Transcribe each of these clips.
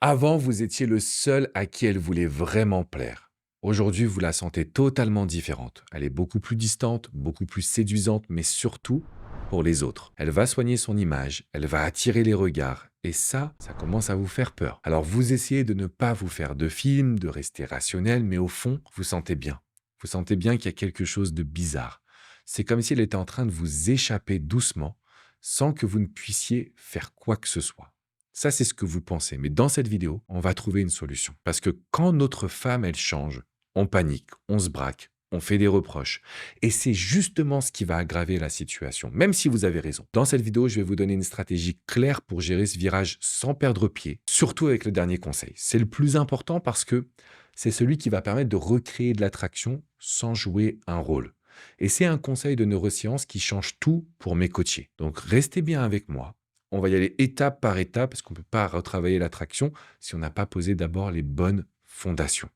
Avant, vous étiez le seul à qui elle voulait vraiment plaire. Aujourd'hui, vous la sentez totalement différente. Elle est beaucoup plus distante, beaucoup plus séduisante, mais surtout pour les autres. Elle va soigner son image, elle va attirer les regards. Et ça commence à vous faire peur. Alors vous essayez de ne pas vous faire de film, de rester rationnel, mais au fond, vous sentez bien. Vous sentez bien qu'il y a quelque chose de bizarre. C'est comme si elle était en train de vous échapper doucement, sans que vous ne puissiez faire quoi que ce soit. Ça, c'est ce que vous pensez. Mais dans cette vidéo, on va trouver une solution. Parce que quand notre femme, elle change, on panique, on se braque, on fait des reproches. Et c'est justement ce qui va aggraver la situation, même si vous avez raison. Dans cette vidéo, je vais vous donner une stratégie claire pour gérer ce virage sans perdre pied, surtout avec le dernier conseil. C'est le plus important parce que c'est celui qui va permettre de recréer de l'attraction sans jouer un rôle. Et c'est un conseil de neurosciences qui change tout pour mes coachés. Donc restez bien avec moi. On va y aller étape par étape parce qu'on ne peut pas retravailler l'attraction si on n'a pas posé d'abord les bonnes fondations.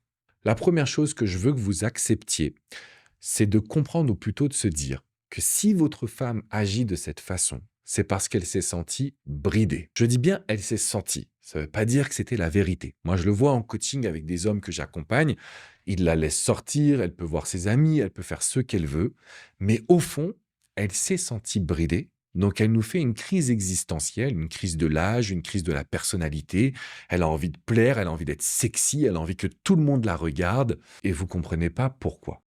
La première chose que je veux que vous acceptiez, c'est de comprendre ou plutôt de se dire que si votre femme agit de cette façon, c'est parce qu'elle s'est sentie bridée. Je dis bien elle s'est sentie. Ça ne veut pas dire que c'était la vérité. Moi, je le vois en coaching avec des hommes que j'accompagne. Il la laisse sortir, elle peut voir ses amis, elle peut faire ce qu'elle veut. Mais au fond, elle s'est sentie bridée. Donc, elle nous fait une crise existentielle, une crise de l'âge, une crise de la personnalité. Elle a envie de plaire, elle a envie d'être sexy, elle a envie que tout le monde la regarde. Et vous comprenez pas pourquoi.